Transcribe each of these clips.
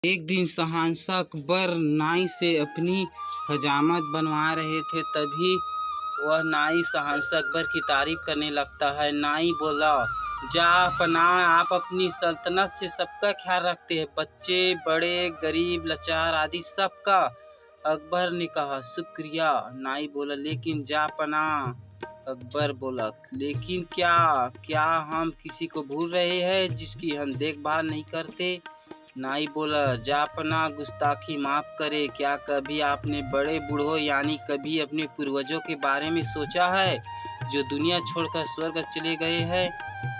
एक दिन शहंशाह अकबर नाई से अपनी हजामत बनवा रहे थे। तभी वह नाई शहंशाह अकबर की तारीफ करने लगता है। नाई बोला, जा अपना आप अपनी सल्तनत से सबका ख्याल रखते हैं, बच्चे बड़े गरीब लाचार आदि सबका। अकबर ने कहा, शुक्रिया। नाई बोला, लेकिन जापना। अकबर बोला, लेकिन क्या क्या हम किसी को भूल रहे हैं जिसकी हम देखभाल नहीं करते? नाई बोला, जापना गुस्ताखी माफ करे, क्या कभी आपने बड़े बूढ़ों यानी कभी अपने पूर्वजों के बारे में सोचा है जो दुनिया छोड़कर स्वर्ग चले गए हैं?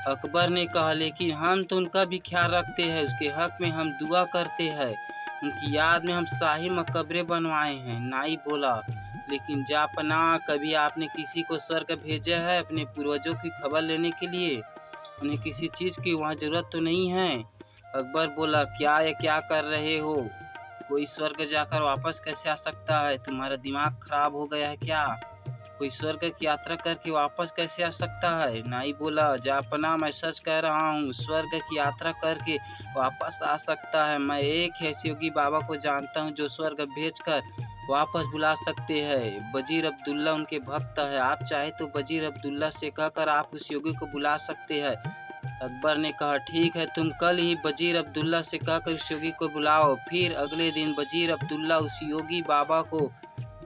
अकबर ने कहा, लेकिन हम तो उनका भी ख्याल रखते हैं, उसके हक में हम दुआ करते हैं, उनकी याद में हम शाही मकबरे बनवाए हैं। नाई बोला, लेकिन जापना कभी आपने किसी को स्वर्ग भेजा है अपने पूर्वजों की खबर लेने के लिए? उन्हें किसी चीज़ की वहाँ जरूरत तो नहीं है? अकबर बोला, क्या कर रहे हो? कोई स्वर्ग जाकर वापस कैसे आ सकता है? तुम्हारा दिमाग खराब हो गया है क्या? कोई स्वर्ग की यात्रा करके वापस कैसे आ सकता है? नाई बोला, जापना मैं सच कह रहा हूँ, स्वर्ग की यात्रा करके वापस आ सकता है। मैं एक ऐसे योगी बाबा को जानता हूँ जो स्वर्ग भेजकर वापस बुला सकते हैं। वजीर अब्दुल्ला उनके भक्त है। आप चाहे तो वजीर अब्दुल्ला से कहकर आप उस योगी को बुला सकते हैं। अकबर ने कहा, ठीक है, तुम कल ही वजीर अब्दुल्ला से कहकर उस योगी को बुलाओ। फिर अगले दिन वजीर अब्दुल्ला उस योगी बाबा को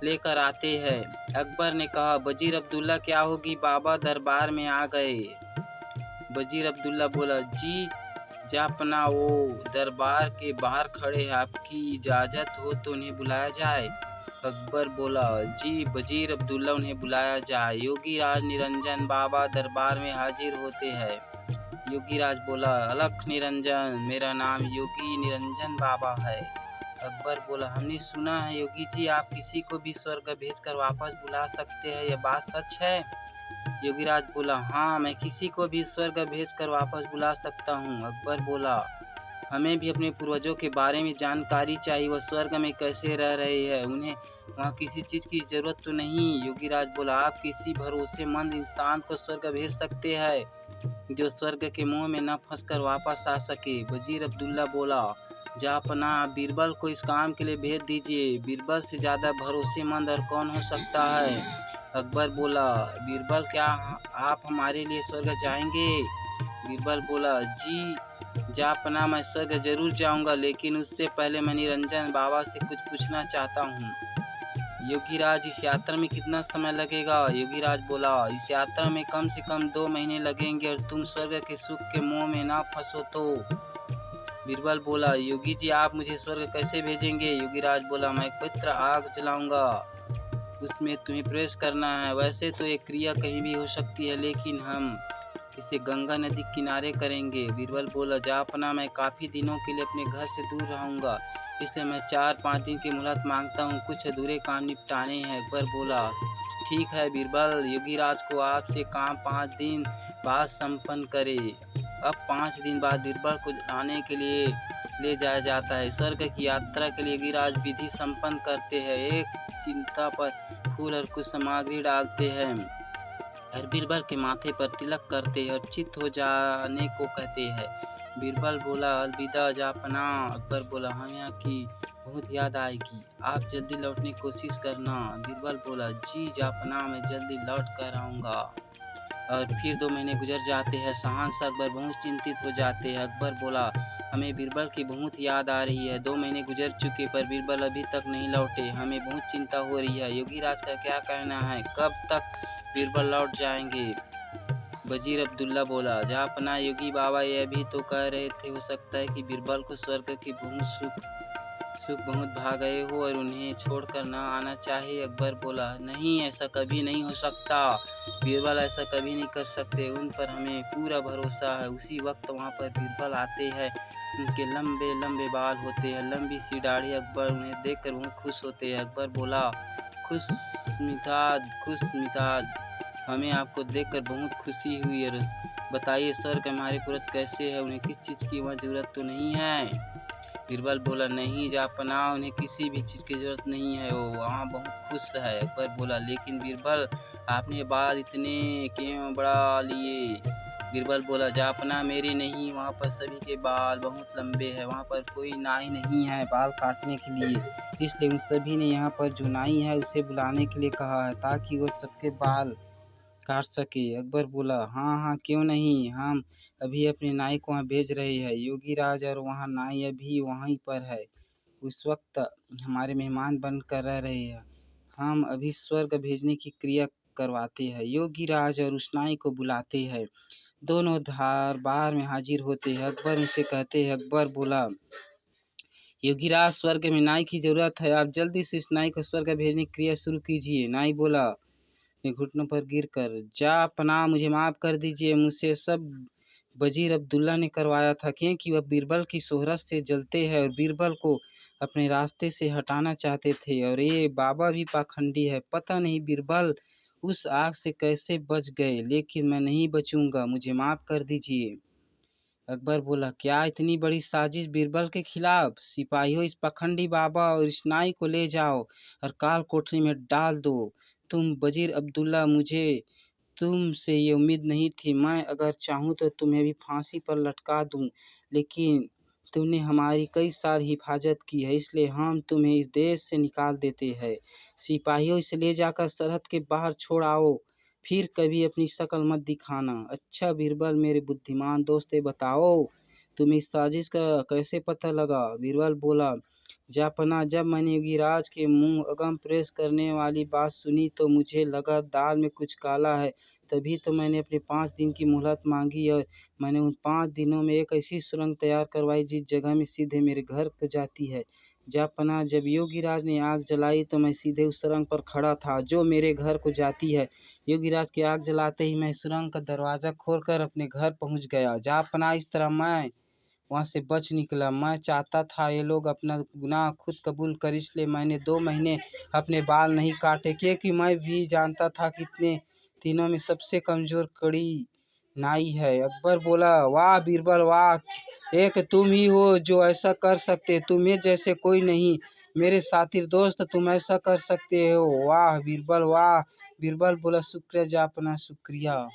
लेकर आते हैं। अकबर ने कहा, वजीर अब्दुल्ला क्या होगी बाबा दरबार में आ गए। वजीर अब्दुल्ला बोला, जी जापना वो दरबार के बाहर खड़े हैं, आपकी इजाज़त हो तो उन्हें बुलाया जाए। अकबर बोला, जी वजीर अब्दुल्ला उन्हें बुलाया जाए। योगी राज निरंजन बाबा दरबार में हाजिर होते हैं। योगी राज बोला, अलख निरंजन, मेरा नाम योगी निरंजन बाबा है। अकबर बोला, हमने सुना है योगी जी आप किसी को भी स्वर्ग भेजकर वापस बुला सकते हैं, यह बात सच है? योगीराज बोला, हाँ, मैं किसी को भी स्वर्ग भेजकर वापस बुला सकता हूँ। अकबर बोला, हमें भी अपने पूर्वजों के बारे में जानकारी चाहिए, वह स्वर्ग में कैसे रह रहे हैं, उन्हें वहाँ किसी चीज़ की ज़रूरत तो नहीं? योगीराज बोला, आप किसी भरोसेमंद इंसान को स्वर्ग भेज सकते हैं जो स्वर्ग के मुंह में न फंसकर वापस आ सके। वजीर अब्दुल्ला बोला, जापना बीरबल को इस काम के लिए भेज दीजिए, बीरबल से ज़्यादा भरोसेमंद और कौन हो सकता है? अकबर बोला, बीरबल क्या आप हमारे लिए स्वर्ग जाएंगे? बीरबल बोला, जी जापना मैं स्वर्ग जरूर जाऊंगा, लेकिन उससे पहले मैं निरंजन बाबा से कुछ पूछना चाहता हूँ। योगीराज, इस यात्रा में कितना समय लगेगा? योगीराज बोला, इस यात्रा में कम से कम 2 महीने लगेंगे और तुम स्वर्ग के सुख के मुंह में ना फंसो तो। बीरबल बोला, योगी जी आप मुझे स्वर्ग कैसे भेजेंगे? योगीराज बोला, मैं एक पवित्र आग जलाऊंगा, उसमें तुम्हें प्रवेश करना है। वैसे तो ये क्रिया कहीं भी हो सकती है, लेकिन हम इसे गंगा नदी किनारे करेंगे। बीरबल बोला, जापना मैं काफ़ी दिनों के लिए अपने घर से दूर रहूँगा, इसलिए मैं 4-5 दिन की मोहलत मांगता हूँ, कुछ अधूरे काम निपटाने हैं। अकबर बोला, ठीक है बीरबल, योगीराज को आपसे काम 5 दिन बाद संपन्न करे। अब 5 दिन बाद बीरबल को आने के लिए ले जाया जाता है। स्वर्ग की यात्रा के लिए योगीराज विधि संपन्न करते हैं, एक चिंता पर फूल और कुछ सामग्री डालते हैं और बीरबल के माथे पर तिलक करते हैं और चित्त हो जाने को कहते हैं। बीरबल बोला, अलविदा जापना। अकबर बोला, हमें यहाँ की बहुत याद आएगी, आप जल्दी लौटने की कोशिश करना। बीरबल बोला, जी जापना मैं जल्दी लौट कर आऊँगा। और फिर 2 महीने गुजर जाते हैं। शहंशाह अकबर बहुत चिंतित हो जाते हैं। अकबर बोला, हमें बीरबल की बहुत याद आ रही है, 2 महीने गुजर चुके पर बीरबल अभी तक नहीं लौटे, हमें बहुत चिंता हो रही है। योगीराज का क्या कहना है, कब तक बीरबल लौट जाएंगे? वजीर अब्दुल्ला बोला, जापना योगी बाबा यह भी तो कह रहे थे, हो सकता है कि बीरबल को स्वर्ग के बहुत सुख बहुत भा गए हो और उन्हें छोड़कर न आना चाहिए। अकबर बोला, नहीं, ऐसा कभी नहीं हो सकता, बीरबल ऐसा कभी नहीं कर सकते, उन पर हमें पूरा भरोसा है। उसी वक्त वहाँ पर बीरबल आते हैं, उनके लंबे लंबे बाल होते हैं, लंबी सी दाढ़ी। अकबर उन्हें देखकर बहुत खुश होते हैं। अकबर बोला, खुश मिताद, हमें आपको देखकर बहुत खुशी हुई, और बताइए स्वर्ग हमारे पुरख कैसे है, उन्हें किस चीज़ की वहाँ ज़रूरत तो नहीं है? बीरबल बोला, नहीं जापना, उन्हें किसी भी चीज़ की ज़रूरत नहीं है, वो वहाँ बहुत खुश है। अकबर बोला, लेकिन बीरबल आपने बाल इतने क्यों बढ़ा लिए? बीरबल बोला, जापना मेरी नहीं, वहाँ पर सभी के बाल बहुत लंबे हैं, वहाँ पर कोई नाई नहीं है बाल काटने के लिए, इसलिए उन सभी ने यहाँ पर जो नाई है उसे बुलाने के लिए कहा है ताकि वो सबके बाल काट सके। अकबर बोला, हाँ हाँ क्यों नहीं, हम अभी अपने नाई को वहाँ भेज रहे हैं। योगी राज और वहाँ नाई अभी वहीं पर है, उस वक्त हमारे मेहमान बनकर रह रहे हैं। हम अभी स्वर्ग भेजने की क्रिया करवाते हैं। योगी राज और उस नाई को बुलाते हैं। दोनों दरबार में हाजिर होते हैं। अकबर उनसे कहते हैं। अकबर बोला, योगीराज, स्वर्ग में नाई की जरूरत है, आप जल्दी से इस नाई को स्वर्ग भेजने की क्रिया शुरू कीजिए। नाई बोला अपने घुटनों पर गिरकर, जा पनाह, मुझे माफ कर दीजिए, मुझसे सब वजीर अब्दुल्ला ने करवाया था, क्योंकि वह बीरबल की शोहरत से जलते हैं और बीरबल को अपने रास्ते से हटाना चाहते थे, और ये बाबा भी पाखंडी है। पता नहीं बीरबल उस आग से कैसे बच गए, लेकिन मैं नहीं बचूंगा, मुझे माफ कर दीजिए। अकबर बोला, क्या इतनी बड़ी साजिश बीरबल के खिलाफ? सिपाहियों, इस पखंडी बाबा और इस नाई को ले जाओ और काल कोठरी में डाल दो। तुम वजीर अब्दुल्ला, मुझे तुमसे ये उम्मीद नहीं थी। मैं अगर चाहूँ तो तुम्हें भी फांसी पर लटका दूं, लेकिन तुमने हमारी कई साल हिफाजत की है, इसलिए हम तुम्हें इस देश से निकाल देते हैं। सिपाहियों, इसे ले जाकर सरहद के बाहर छोड़ आओ, फिर कभी अपनी शक्ल मत दिखाना। अच्छा बीरबल, मेरे बुद्धिमान दोस्त, बताओ तुम्हें इस साजिश का कैसे पता लगा? बीरबल बोला, जापना, जब मैंने योगीराज के मुंह अगम प्रेस करने वाली बात सुनी तो मुझे लगा दाल में कुछ काला है, तभी तो मैंने अपने 5 दिन की मोहलत मांगी, और मैंने उन 5 दिनों में एक ऐसी सुरंग तैयार करवाई जिस जगह में सीधे मेरे घर को जाती है। जापना, जब योगीराज ने आग जलाई तो मैं सीधे उस सुरंग पर खड़ा था जो मेरे घर को जाती है। योगीराज की आग जलाते ही मैं सुरंग का दरवाजा खोलकर अपने घर पहुंच गया। जापना, इस तरह मैं वहाँ से बच निकला। मैं चाहता था ये लोग अपना गुनाह खुद कबूल कर, इसलिए मैंने 2 महीने अपने बाल नहीं काटे, क्योंकि मैं भी जानता था कि इतने तीनों में सबसे कमजोर कड़ी नाई है। अकबर बोला, वाह बीरबल वाह, एक तुम ही हो जो ऐसा कर सकते, तुम्हें जैसे कोई नहीं। मेरे साथी दोस्त, तुम ऐसा कर सकते हो, वाह बीरबल वाह। बीरबल बोला, शुक्रिया जापना, शुक्रिया।